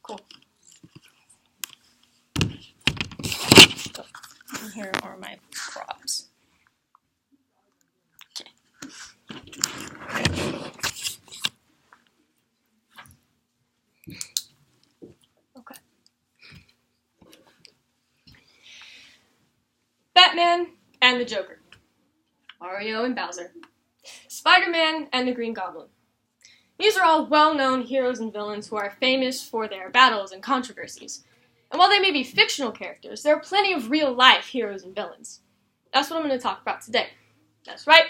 Cool. And here are my props. Okay. Okay. Batman and the Joker. Mario and Bowser. Spider-Man and the Green Goblin. These are all well-known heroes and villains who are famous for their battles and controversies. And while they may be fictional characters, there are plenty of real-life heroes and villains. That's what I'm going to talk about today. That's right,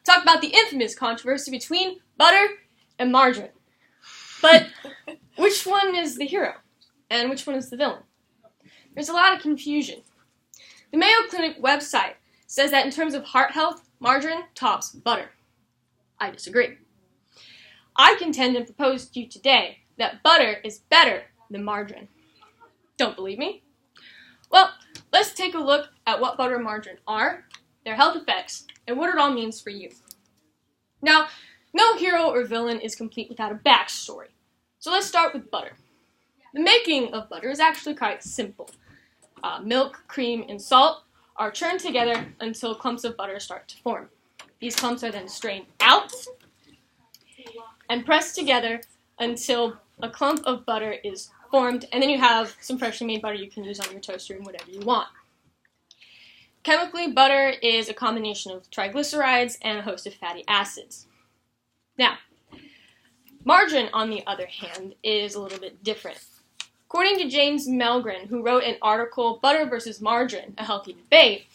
talk about the infamous controversy between butter and margarine. But which one is the hero? And which one is the villain? There's a lot of confusion. The Mayo Clinic website says that in terms of heart health, margarine tops butter. I disagree. I contend and propose to you today that butter is better than margarine. Don't believe me? Well, let's take a look at what butter and margarine are, their health effects, and what it all means for you. Now, no hero or villain is complete without a backstory. So let's start with butter. The making of butter is actually quite simple. Milk, cream, and salt are churned together until clumps of butter start to form. These clumps are then strained out and pressed together until a clump of butter is formed, and then you have some freshly made butter you can use on your toaster and whatever you want. Chemically, butter is a combination of triglycerides and a host of fatty acids. Now, margarine, on the other hand, is a little bit different. According to James Margarine, who wrote an article, Butter versus Margarine, A Healthy Debate,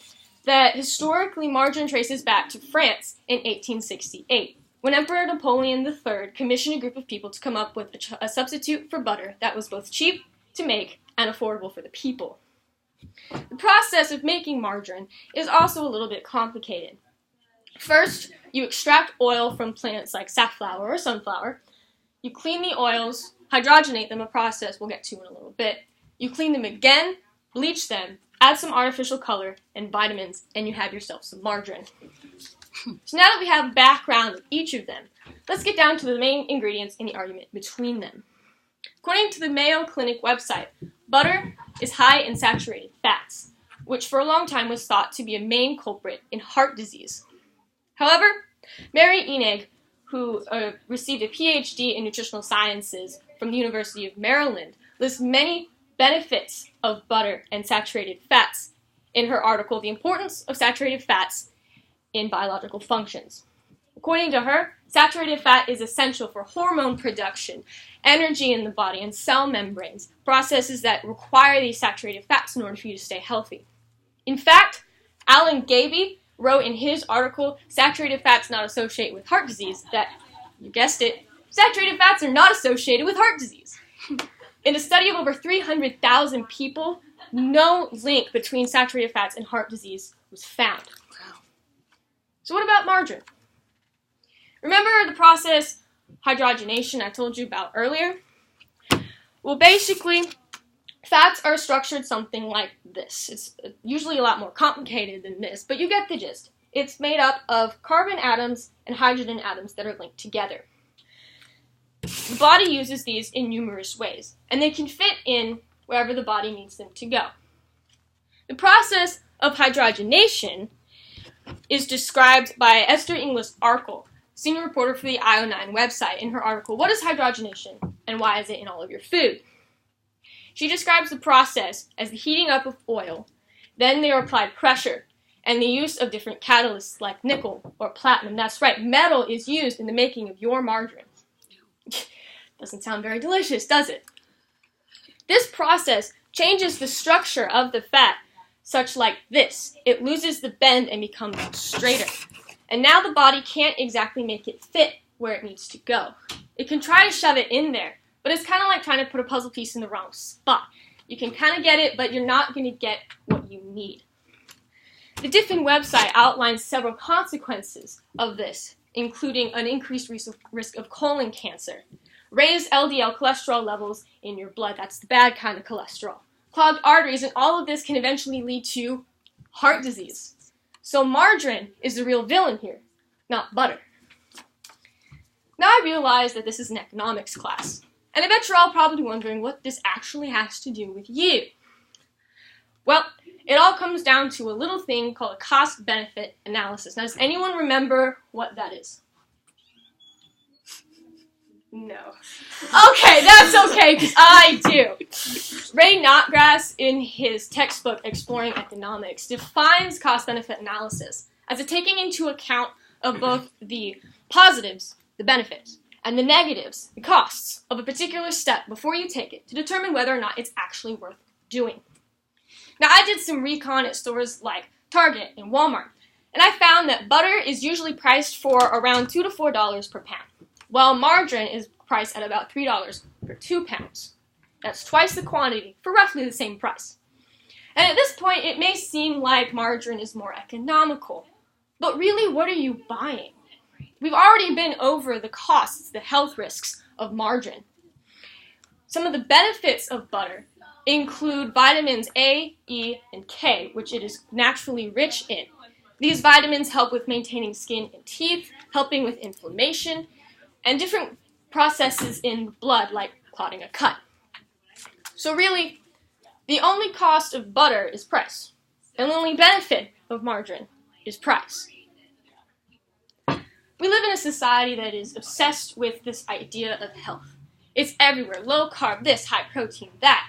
that historically margarine traces back to France in 1868. When Emperor Napoleon III commissioned a group of people to come up with a substitute for butter that was both cheap to make and affordable for the people. The process of making margarine is also a little bit complicated. First, you extract oil from plants like safflower or sunflower. You clean the oils, hydrogenate them, a process we'll get to in a little bit. You clean them again, bleach them, add some artificial color and vitamins, and you have yourself some margarine. So now that we have background of each of them, let's get down to the main ingredients in the argument between them. According to the Mayo Clinic website, butter is high in saturated fats, which for a long time was thought to be a main culprit in heart disease. However, Mary Enig, who received a PhD in nutritional sciences from the University of Maryland, lists many benefits of butter and saturated fats in her article, The Importance of Saturated Fats in Biological Functions. According to her, saturated fat is essential for hormone production, energy in the body, and cell membranes, processes that require these saturated fats in order for you to stay healthy. In fact, Alan Gaby wrote in his article, Saturated Fats Not Associated with Heart Disease, that, you guessed it, saturated fats are not associated with heart disease. In a study of over 300,000 people, no link between saturated fats and heart disease was found. So what about margarine? Remember the process hydrogenation I told you about earlier? Well, basically, fats are structured something like this. It's usually a lot more complicated than this, but you get the gist. It's made up of carbon atoms and hydrogen atoms that are linked together. The body uses these in numerous ways, and they can fit in wherever the body needs them to go. The process of hydrogenation is described by Esther Inglis Arkell, senior reporter for the IO9 website, in her article, What is Hydrogenation and Why is it in All of Your Food? She describes the process as the heating up of oil, then they are applied pressure, and the use of different catalysts like nickel or platinum. That's right, metal is used in the making of your margarine. Doesn't sound very delicious, does it? This process changes the structure of the fat, such like this. It loses the bend and becomes straighter. And now the body can't exactly make it fit where it needs to go. It can try to shove it in there, but it's kind of like trying to put a puzzle piece in the wrong spot. You can kind of get it, but you're not going to get what you need. The Diffin website outlines several consequences of this, including an increased risk of colon cancer, raised LDL cholesterol levels in your blood, that's the bad kind of cholesterol, clogged arteries, and all of this can eventually lead to heart disease. So margarine is the real villain here, not butter. Now I realize that this is an economics class, And I bet you're all probably wondering what this actually has to do with you. Well, it all comes down to a little thing called a cost-benefit analysis. Now, does anyone remember what that is? No. Okay, that's okay, because I do. Ray Notgrass, in his textbook, Exploring Economics, defines cost-benefit analysis as a taking into account of both the positives, the benefits, and the negatives, the costs, of a particular step before you take it to determine whether or not it's actually worth doing. Now, I did some recon at stores like Target and Walmart, and I found that butter is usually priced for around $2 to $4 per pound, while margarine is priced at about $3 for 2 pounds. That's twice the quantity for roughly the same price. And at this point, it may seem like margarine is more economical, but really, what are you buying? We've already been over the costs, the health risks of margarine. Some of the benefits of butter include vitamins A, E, and K, which it is naturally rich in. These vitamins help with maintaining skin and teeth, helping with inflammation, and different processes in blood, like clotting a cut. So really, the only cost of butter is price, and the only benefit of margarine is price. We live in a society that is obsessed with this idea of health. It's everywhere, low carb, this, high protein, that.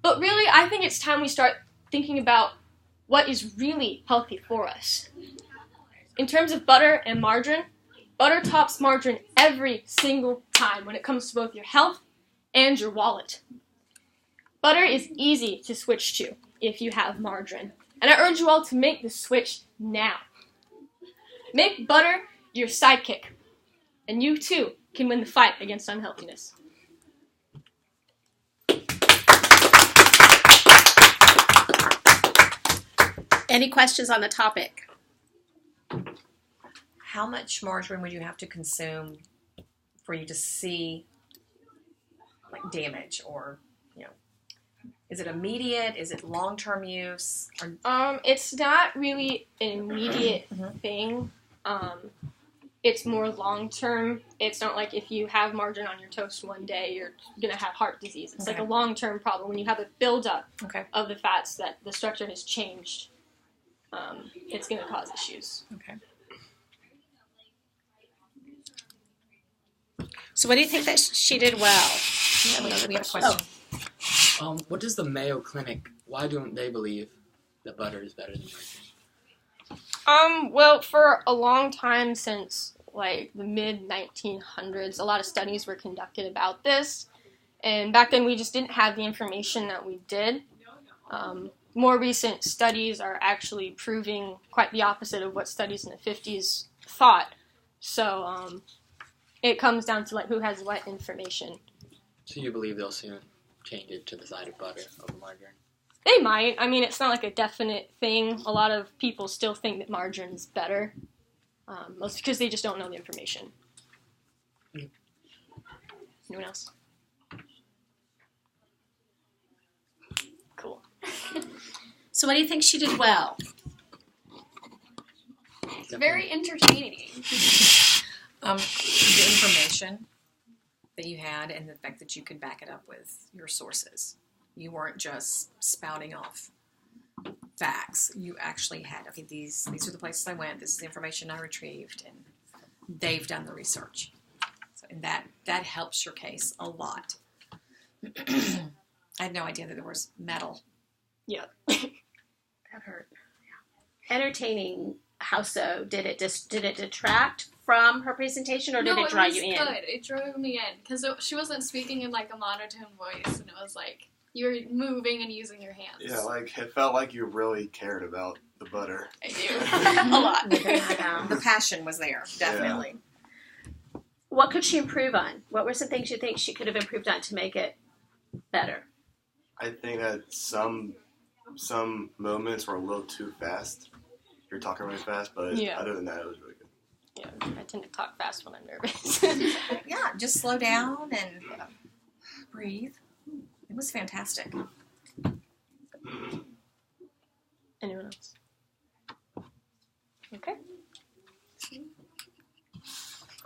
But really, I think it's time we start thinking about what is really healthy for us. In terms of butter and margarine, butter tops margarine every single time when it comes to both your health and your wallet. Butter is easy to switch to if you have margarine, and I urge you all to make the switch now. Make butter your sidekick, and you too can win the fight against unhealthiness. Any questions on the topic? How much margarine would you have to consume for you to see like damage, or is it immediate? Is it long-term use? Or... It's not really an immediate thing. It's more long-term. It's not like if you have margarine on your toast one day, you're going to have heart disease. It's like a long-term problem when you have a buildup of the fats that the structure has changed. It's going to cause issues. Okay. So what do you think that she did well? We have a question. What does the Mayo Clinic, why don't they believe that butter is better than margarine? Well, for a long time, since like the mid-1900s, a lot of studies were conducted about this. And back then, we just didn't have the information that we did. More recent studies are actually proving quite the opposite of what studies in the 50s thought. So it comes down to like who has what information. So you believe they'll soon change it to the side of butter over margarine? They might. I mean, it's not like a definite thing. A lot of people still think that margarine is better. Mostly because they just don't know the information. Anyone else? Cool. So what do you think she did well? It's very entertaining. The information that you had and the fact that you could back it up with your sources. You weren't just spouting off facts. You actually had, okay, these are the places I went, this is the information I retrieved, and they've done the research. So, and that helps your case a lot. I had no idea that there was metal. Yeah. That hurt. Yeah. Entertaining. How so? Did it detract from her presentation, or did it draw you in? No, it was good. It drew me in because she wasn't speaking in like a monotone voice, and it was like you were moving and using your hands. Yeah, like it felt like you really cared about the butter. I do. A lot. The passion was there, definitely. Yeah. What could she improve on? What were some things you think she could have improved on to make it better? I think that some moments were a little too fast. You're talking really fast, but other than that, it was really good. Yeah, I tend to talk fast when I'm nervous. Yeah, just slow down and breathe. It was fantastic. Anyone else? Okay.